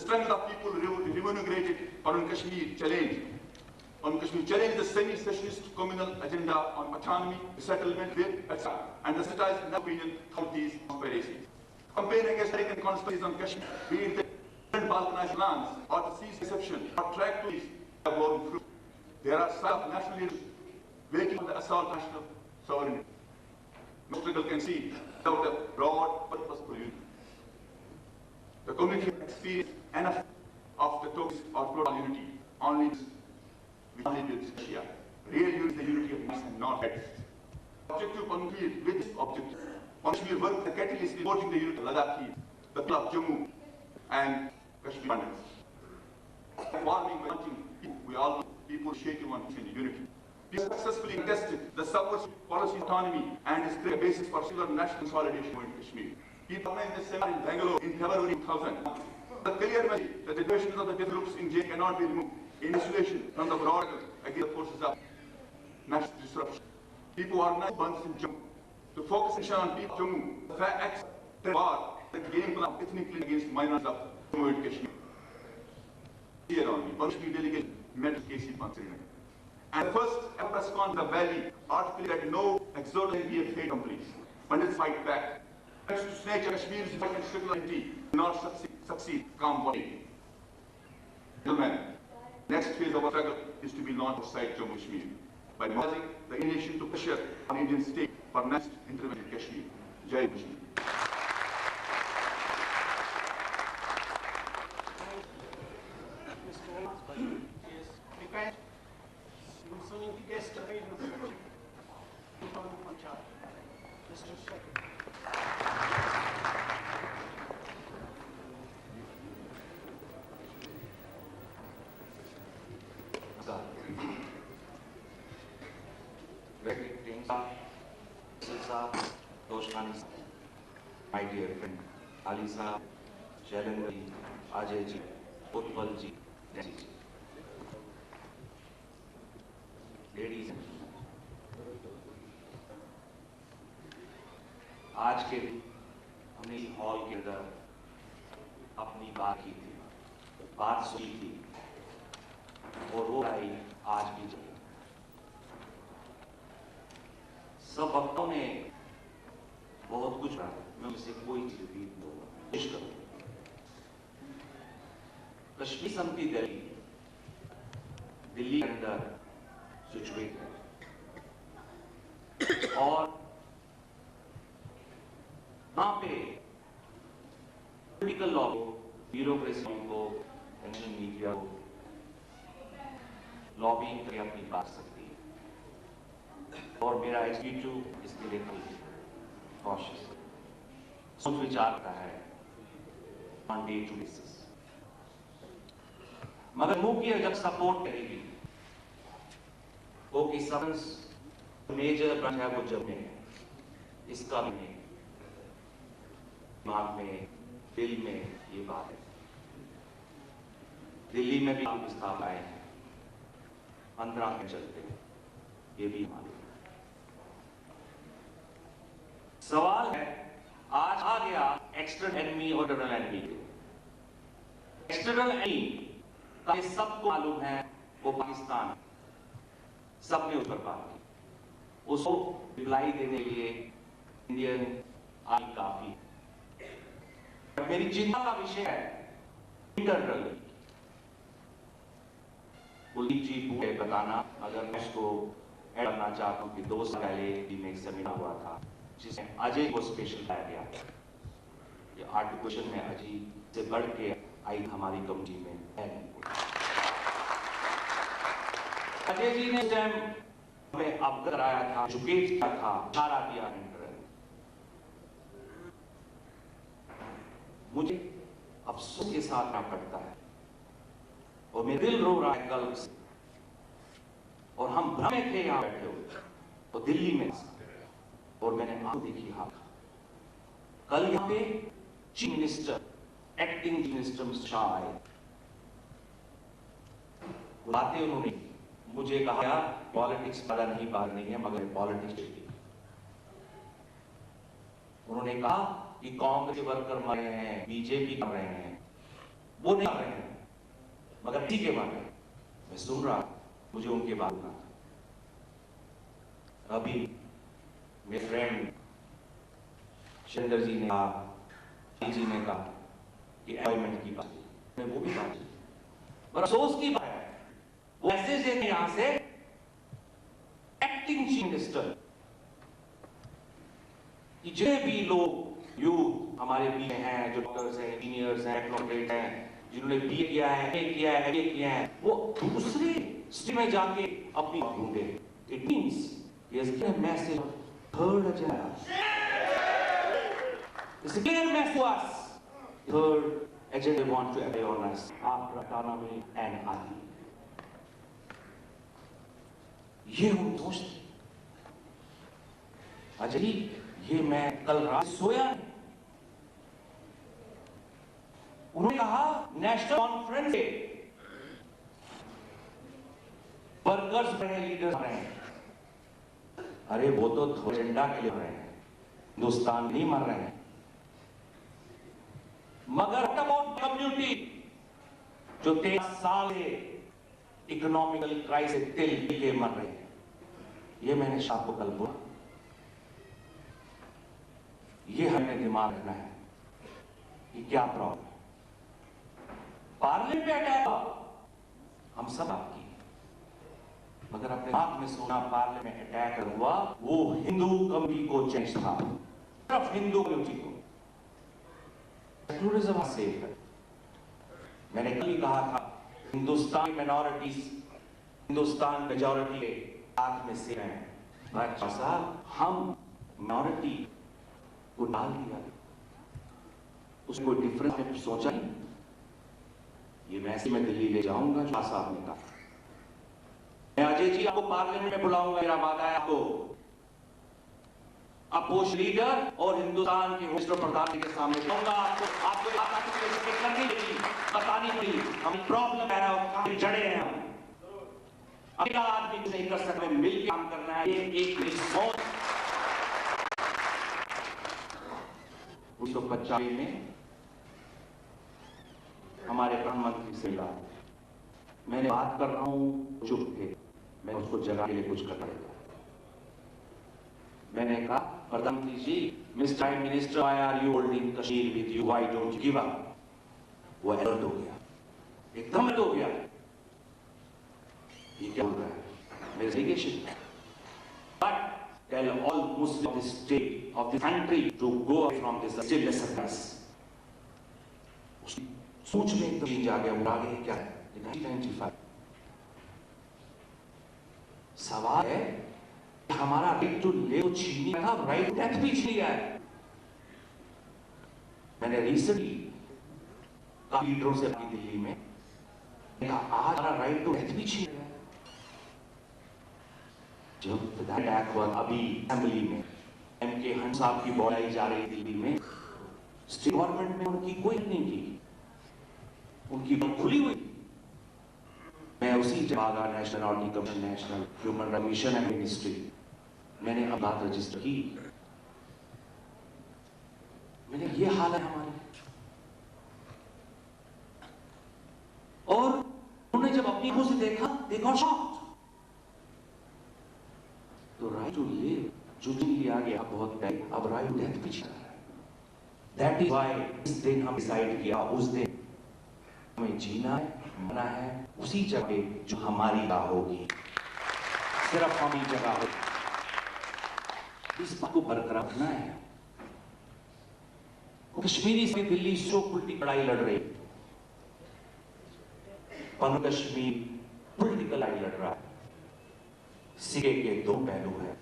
strength of people remunerated on Kashmir challenge. On Kashmir challenge the semi-specialist communal agenda on autonomy, settlement with, etc. and the statized in opinion of these conspiracies. Campaign against American conspiracies on Kashmir, be it the Balkanized lands or the seas exception or track police have borne fruit. There are some national leaders waking up the assault on national sovereignty. No struggle can see without a broad, purposeful unity. The community experience enough of the topics of global unity only with Russia. Real unity is the unity of minds and not heads. Objective concrete with this objective. Kashmir work the catalyst in supporting the unity of Ladakhi, the people of Jammu and Kashmir abundance. Farming, we all know people shaking on unity. We successfully tested the subversive policy autonomy and is the basis for civil national consolidation in Kashmir. People in this seminar in Bangalore in February 2000. The clear message that the divisions of the different groups in J cannot be removed in isolation from the broad against the forces of national disruption. People are now bunch in Jammu. To focus on people of Jammu, the facts, the war, the game plan ethnically against minorities of Jammu and Kashmir. Here only, Kashmir delegation met with KC Pansiri. And the first press conference in the valley articulated that no exodus can be a fate complete. Pandits fight back. Thanks to nature, Kashmir's fight and struggle identity not succeed, calm body. Gentlemen, next phase of our struggle is to be launched outside Jammu Kashmir by mobilizing the nation to pressure on Indian state for next intervention in Kashmir. Jai Kashmir. My dear friend, Alisa, Shailendra ji, Ajay ji, Utpal ji, Nancy ji. Ladies and gentlemen, आज के दिन हमने इस hall के अंदर अपनी बात की थी, बात सुनी थी और वो आई आज भी जाए। सब वक्तों ने बहुत कुछ कहा, मैं उसे कोई चीज रिपीट कोशिश करूंगा। कश्मीर समिति दिल्ली के अंदर सिचुएट है और वहां पे पॉलिटिकल लॉ को, ब्यूरोक्रेसी को, नेशनल मीडिया को लॉबिंग करके अपनी बात सकती है और मेरा एग्जीक्यूटिव इसके लिए कॉशियस सोच विचार का है ऑन डे टू बेसिस। मगर मुख्य जब सपोर्ट करेगी वो कि सबंस मेजर ब्रांच है वो जब में इसका भी दिमाग में, दिल में ये बात है। दिल्ली में भी प्रस्ताव आए हैं 15 के चलते, ये भी मालूम। सवाल है आज आ गया एक्सटर्नल एनिमी और इंटरनल एनिमी। एक्सटर्नल एनिमी का सबको मालूम है वो पाकिस्तान, सबने उस पर बात की, उसको रिप्लाई देने के लिए इंडियन आर्मी काफी। मेरी चिंता का विषय है इंटरनल। कुलदीप जी पूरे बताना, अगर मैं इसको ऐड करना चाहता हूं कि 2 साल पहले में एक सेमिनार हुआ था जिसमें अजय को स्पेशल लाया गया। ये आर्टिकुलेशन में अजय से बढ़ के आई हमारी कमिटी में है। अजय जी ने टाइम हमें अवगत कराया था, एजुकेट किया था, इशारा दिया। मुझे अफसोस के साथ ना पड़ता है और मेरा दिल रो रहा है कल से। और हम भ्रम में थे यहाँ बैठे हुए तो दिल्ली में, और मैंने आंख देखी हाथ। कल यहाँ पे chief minister, acting chief minister mister Shah आए, बुलाते उन्होंने मुझे कहा पॉलिटिक्स ज्यादा नहीं बात नहीं है मगर पॉलिटिक्स देखी। उन्होंने कहा कि कांग्रेस वर्कर मर रहे हैं, बीजेपी कर रहे हैं, वो नहीं आ रहे हैं, मगर ठीक है बात है, मैं सुन रहा, मुझे उनके बात सुनना था। अभी मेरे फ्रेंड शंकर जी ने कहा कि एम्प्लॉयमेंट की बात, मैं वो भी बात, और अफसोस की बात है, वो मैसेज है यहां से एक्टिंग चीफ मिनिस्टर कि जितने भी लोग यूथ हमारे बीच में हैं, जो डॉक्टर्स हैं, इंजीनियर्स हैं, टेक्नोक्रेट हैं, जिन्होंने बीए किया है, एमए किया है, वो दूसरे स्ट्रीम में जाके अपनी ढूंढे। It means he has given a message of third agenda. It's a clear message to us. Third agenda we want to apply on us after autonomy and ADI. ये हम सोचते, अजय ये मैं कल रात सोया नहीं। उन्होंने कहा नेशनल कॉन्फ्रेंस पे वर्कर्स बने, लीडर्स बने। अरे वो तो एजेंडा के लिए रहे हैं, हिंदुस्तान नहीं मर रहे हैं। मगर कम्युनिटी जो 13 साल से इकोनॉमिकल क्राइसिस तिल के मर रहे हैं, ये मैंने शाह को कल बोला, ये हमें दिमाग रखना है कि क्या प्रॉब्लम है। पार्लियामेंट पे अटैक हम सब आपकी, मगर अपने दिमाग में सोना पार्लियामेंट में अटैक हुआ वो हिंदू कम्युनिटी को चेंज था, सिर्फ हिंदू कम्युनिटी को टूरिज्म सेफ है। मैंने कल कहा था हिंदुस्तान माइनॉरिटीज हिंदुस्तान मेजॉरिटी के हाथ में से हैं, अच्छा साहब हम माइनॉरिटी को डाल दिया, उसमें कोई डिफरेंस है सोचा नहीं। ये मैसेज मैं दिल्ली ले जाऊंगा, शाह साहब ने कहा मैं अजय जी आपको पार्लियामेंट में बुलाऊंगा, मेरा वादा है आपको अपोज लीडर और हिंदुस्तान के मिनिस्टर प्रधान के सामने जाऊंगा, आपको करनी पड़ी, बतानी पड़ी हम प्रॉब्लम है, जड़े हैं हम, अगला आदमी कुछ नहीं कर सकते, मिलकर काम करना है। एक मेरी सोच 1995 में हमारे प्रधानमंत्री से मिला, मैंने बात कर रहा हूं, चुप थे, मैं उसको जगह के लिए कुछ कर रहा था। मैंने कहा प्रधानमंत्री जी, mister prime minister, why are you holding Kashmir with you, why don't you give up. वो अलर्ट हो गया, एकदम अलर्ट हो गया, ये क्या बोल रहा है, मेरे delegation but tell all Muslim of the state of the country to go away from this stillness. सोच में एकदम चेंज आ गया, वो आगे क्या है 1995। सवाल है हमारा राइट टू लिव छीन लिया, राइट टू डेथ भी छीन लिया है। मैंने रिसेंटली काफी लीडरों से बात की दिल्ली में, कहा आज हमारा राइट टू डेथ भी छीन लिया है। जब अटैक हुआ अभी असेंबली में, एमके हंस साहब की बॉडी जा रही दिल्ली में, स्टेट गवर्नमेंट में उनकी कोई नहीं की, उनकी खुली हुई। मैं उसी जगह नेशनल ऑर्डी commission, national human right commission and ministry, मैंने अब बात रजिस्टर की, मैंने ये हाल है हमारी। और उन्होंने जब अपनी आंखों से देखा शॉक्ड। तो राइट टू लिव जो दिन लिया गया बहुत पहले, अब राइट टू डेथ पीछे रहा है। दैट इज व्हाई इस दिन हम डिसाइड किया, उस दिन हमें जीना है, मरना है उसी जगह जो हमारी जगह होगी, सिर्फ हम ही जगह होगी। इस बात को बरकरार रखना है। कश्मीरी से दिल्ली सो पॉलिटिकल लड़ाई लड़ रही, पर कश्मीर पॉलिटिकल लड़ाई लड़ रहा है। सिक्के के दो पहलू है,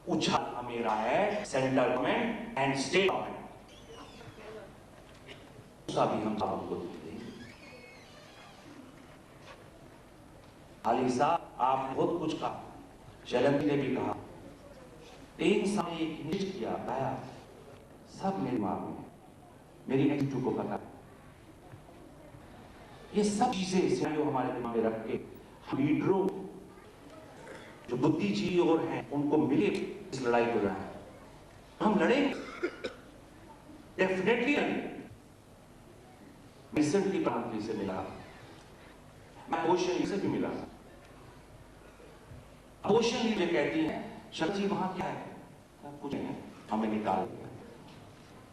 उछाल मेरा है central government and state government, उसका भी हम आपको देंगे। अली साहब आप बहुत कुछ कहा, शैलेंद्र ने भी कहा, 3 साल एक निश्चित किया पाया, सब मेरे दिमाग में, मेरी एटीट्यूड को पता है। ये सब चीजें जो हमारे दिमाग में रख के लीडरों जो बुद्धिजीवी और हैं उनको मिले इस लड़ाई को लड़ा है। हम लड़ेंगे, डेफिनेटली लड़ेंगे। रिसेंटली प्रधानमंत्री से मिला, मैं अपोजिशन से भी मिला। अपोजिशन लीडर कहती है शरद जी वहां क्या है, कुछ नहीं है, हमें निकाल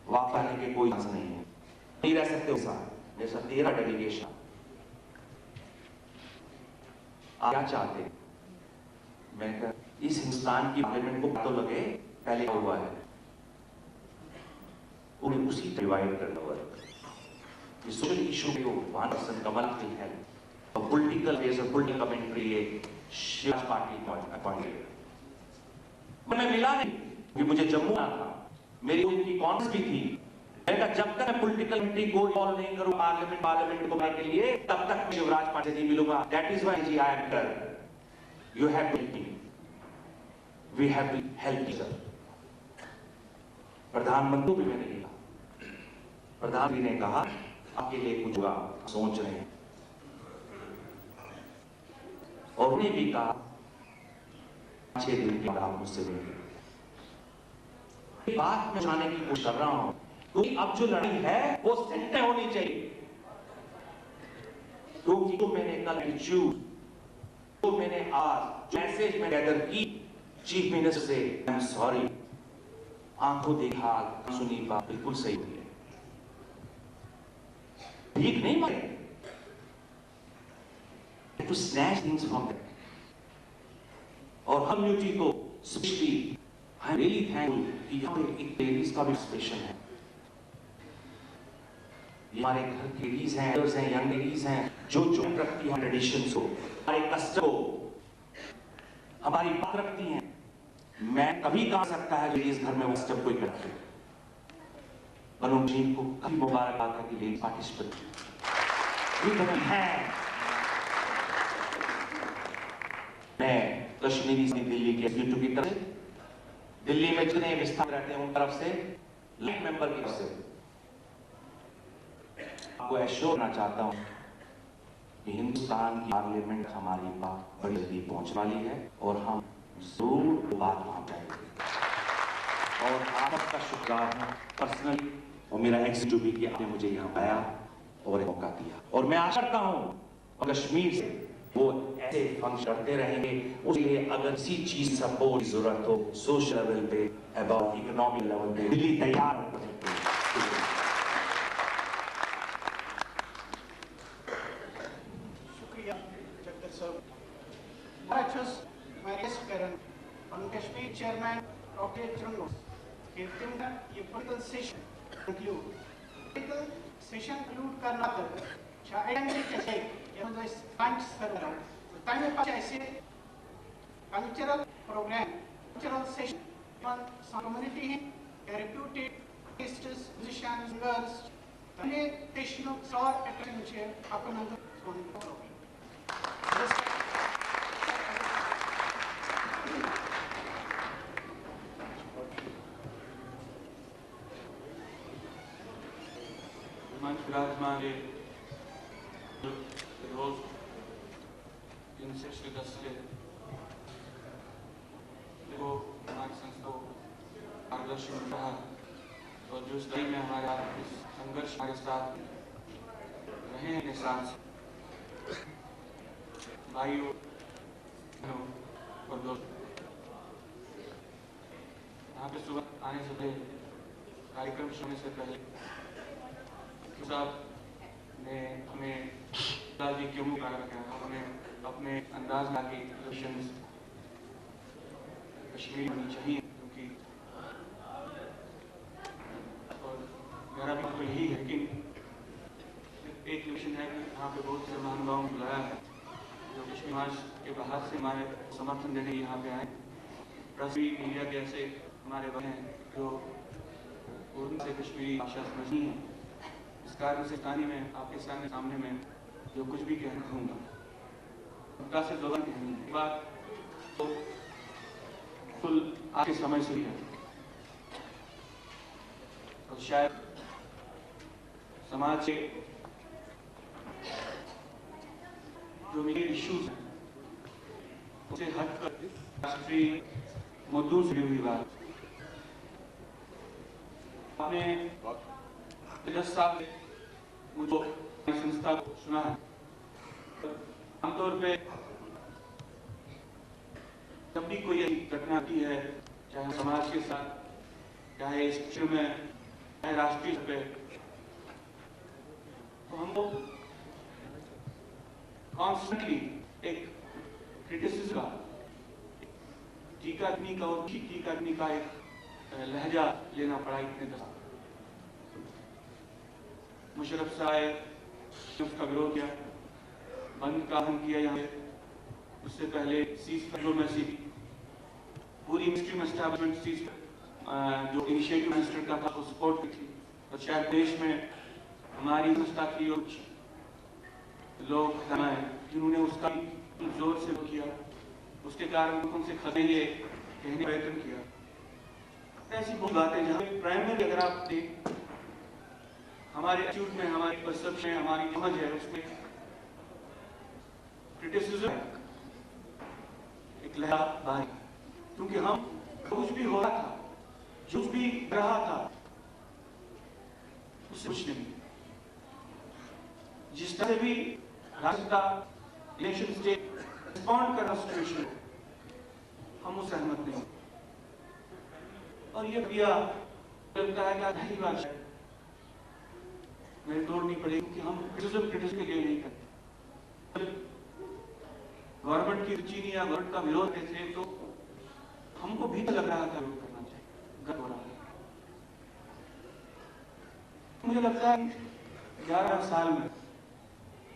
वापस आने के कोई चांस नहीं है, नहीं रह सकते हो साथ जैसा 13 डेलीगेशन। आप क्या चाहते? मैं इस हिंदुस्तान की पार्लियामेंट को तो लगे पहले हुआ है, उन्हें उसी डिवाइड करना हुआ है। सोशल इशू को 1% कमल की है और पॉलिटिकल बेस और पॉलिटिकल कमेंट्री शिवराज पाटिल को अपॉइंटेड। मैं मिला नहीं कि मुझे जम्मू आना था, मेरी उनकी कॉन्फ्रेंस भी थी। मैंने कहा जब तक मैं पॉलिटिकल कमेंट्री को इन्वॉल्व नहीं करूं पार्लियामेंट को के लिए, तब तक मैं शिवराज पाटिल से नहीं मिलूंगा। दैट इज व्हाई जी I am here, you have to help me, we have to help each other. प्रधानमंत्री भी मैंने कहा, प्रधानमंत्री ने कहा आपके लिए कुछ होगा, सोच रहे हैं, और उन्हें भी कहा 6 दिन के बाद आप मुझसे मिलेंगे। बात में जाने की कोशिश कर रहा हूं क्योंकि अब जो लड़ाई है वो सेंटर होनी चाहिए। क्योंकि तो मैंने कल एटीट्यूड, तो मैंने आज मैसेज में गैदर की चीफ मिनिस्टर से, आई एम सॉरी, आंखों देखा सुनी बात बिल्कुल सही हुई है, ठीक नहीं माने to snatch things from them. और कम्युनिटी को specially I am really thankful कि यहाँ पे एक लेडीज का भी स्पेशल है। हमारे घर के लेडीज हैं, एल्डर्स हैं, यंग लेडीज हैं जो रखती हैं ट्रेडिशंस को, हमारे कस्टम को, हमारी बात रखती हैं। मैं कभी कह सकता है लेडीज घर में वो कस्टम कोई करते बनू जी को कभी मुबारकबाद करती लेडीज पार्टिसिपेट है। मैं कश्मीरी दिल्ली के एसडीटू की तरफ, दिल्ली में जितने विस्थापित रहते हैं उन तरफ से, लाइन मेंबर की तरफ से आपको एश्योर करना चाहता हूं कि हिंदुस्तान की पार्लियामेंट हमारी बात बड़ी जल्दी पहुंचने वाली है और हम जरूर बात वहां जाएंगे। और आप सबका शुक्रिया हूं पर्सनली और मेरा एग्जीक्यूटिव भी कि आपने मुझे यहाँ पाया और मौका दिया। और मैं आशा करता हूं और कश्मीर से वो ऐसे फंक्शन करते रहेंगे। उसके लिए अगर किसी चीज सपोर्ट की जरूरत हो सोशल लेवल पे, अबाउट इकोनॉमिक लेवल पे, दिल्ली तैयार है। शुक्रिया जगदीश साहब। I just my guest parent on Kashmir Chairman Dr. Chunno कहते हैं ये political session conclude, political session conclude करना तो शायद कैसे ये तो इस पॉइंट्स कर रहा हूँ टाइम में पास ऐसे cultural program cultural session on some community है reputed artists musicians singers तने national star attraction है अपन अंदर सोने विराजमान रोज इनसे सदस्य देखो हमारी संस्था मार्गदर्शन मिल रहा है और जो इस लड़ाई में हमारा इस संघर्ष हमारे साथ रहे हैं साथ भाइयों और दोस्तों। यहाँ पे सुबह आने से पहले कार्यक्रम शुरू से पहले साहब ने हमें जी क्यों मुका रखा है, हमें अपने अंदाज में आगे क्वेश्चंस कश्मीरी होनी चाहिए क्योंकि और मेरा भी तो यही है। लेकिन एक क्वेश्चन है कि यहाँ पे बहुत से महानुभावों को बुलाया है जो कश्मीर समाज के बाहर से हमारे समर्थन देने यहाँ पे आए। प्रेस मीडिया के ऐसे हमारे बने हैं जो उर्दू से कश्मीरी भाषा समझनी है। इस कारण से कहानी में आपके सामने में जो कुछ भी कहना चाहूँगा उनका से दो बात तो फुल आपके समय से है और शायद समाज के जो मेरे इश्यूज हैं उसे हटकर राष्ट्रीय मुद्दों से जुड़ी हुई बात आपने 10 साल मुझे संस्था को सुना है। आमतौर पे जब भी कोई घटना आती है, चाहे समाज के साथ, चाहे इस क्षेत्र में, चाहे राष्ट्रीय स्तर पे, तो हमको कॉन्स्टेंटली एक क्रिटिसिज्म का, टीका करने का और ठीक करने का एक लहजा लेना पड़ा इतने दस। मुशर्रफ साहब उसका विरोध किया, बंद का हम किया यहाँ पे, उससे पहले डिप्लोमेसी पूरी मिनिस्ट्री में एस्टैब्लिशमेंट सीज जो इनिशिएटिव मिनिस्टर का था वो सपोर्ट की थी, और शायद देश में हमारी संस्था की और लोग हैं जिन्होंने उसका जोर से किया, उसके कारण उनसे खतरे ये कहने का प्रयत्न किया। ऐसी बहुत बातें जहाँ प्राइमरी अगर आप देख हमारे एटीट्यूड में, हमारी परसेप्शन, हमारी समझ है, उसमें क्रिटिसिज्म एक लहरा भारी, क्योंकि हम कुछ भी हो रहा था, जो भी रहा था, उससे कुछ नहीं। जिस तरह भी रास्ता नेशन स्टेट रिस्पॉन्ड कर रहा सिचुएशन, हम उससे सहमत नहीं। और ये भैया लगता है कि नहीं बात है, मेरे तोड़नी पड़ेगी, क्योंकि हम क्रिटिसिज्म के लिए नहीं करते। गवर्नमेंट की चीनी या गवर्नमेंट का विरोध करते थे, तो हमको भी लग रहा था विरोध करना चाहिए, गलत हो रहा है। मुझे लगता है 11 साल में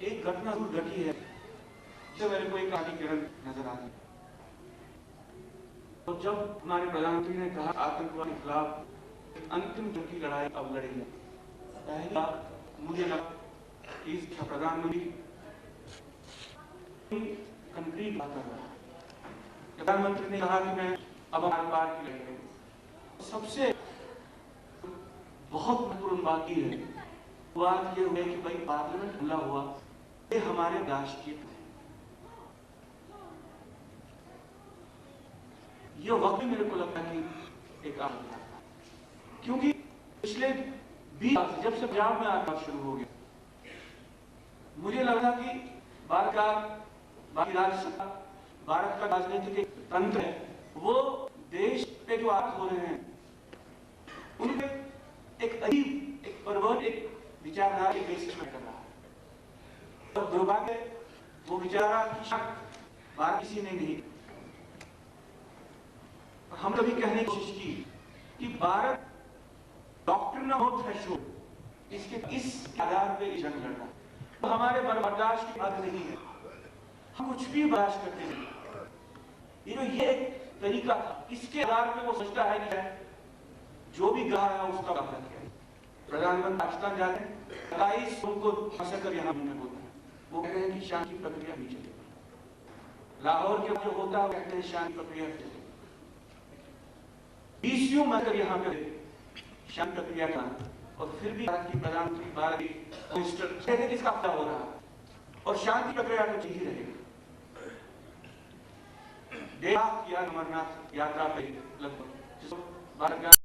एक घटना जरूर घटी है जिससे मेरे को एक आधी किरण नजर आ गई। तो जब हमारे प्रधानमंत्री ने कहा आतंकवाद के खिलाफ अंतिम जंग की लड़ाई अब लड़ेगी, पहली बात मुझे लगा कि इस प्रधानमंत्री कंक्रीट बात कर रहा है। प्रधानमंत्री ने कहा कि मैं अब हमारे पार की लड़ाई, सबसे बहुत महत्वपूर्ण बात यह है, बात यह हुई कि भाई पार्लियामेंट हमला हुआ, ये हमारे राष्ट्रीय ये वक्त मेरे को लगता है कि एक आम था, क्योंकि पिछले 20 साल जब से पंजाब में आतंक शुरू हो गया, मुझे लगा कि भारत का बाकी राज्य सत्ता, भारत का राजनीतिक तंत्र है, वो देश पे जो आरोप हो रहे हैं उनपे एक अजीब, एक परवर्ट, एक विचारधारा के बेसिस में कर रहा है। और दुर्भाग्य वो विचारधारा की शक भारत किसी ने नहीं। हम कभी कहने की कोशिश की कि भारत डॉक्ट्रिन ऑफ थ्रेशोल्ड, इस आधार पे जंग लड़ना तो हमारे बर्दाश्त की बात नहीं है, हम कुछ भी बर्दाश्त करते नहीं। ये एक तरीका था, इसके आधार पे वो सोचता है कि जो भी कहा है उसका गलत है। प्रधानमंत्री पाकिस्तान जाते हैं, 27 उनको कर यहाँ में बोलते हैं, वो कहते हैं कि शांति प्रक्रिया नहीं चलेगी। लाहौर के जो होता है वो कहते हैं शांति प्रक्रिया चलेगी। 20 मकर यहाँ पे शांति प्रक्रिया का, और फिर भी भारत की प्रधानमंत्री, भारत की मिनिस्टर कहते हैं किसका फायदा हो रहा है, और शांति प्रक्रिया तो ही रहेगी। देश की अमरनाथ यात्रा पे लगभग भारत का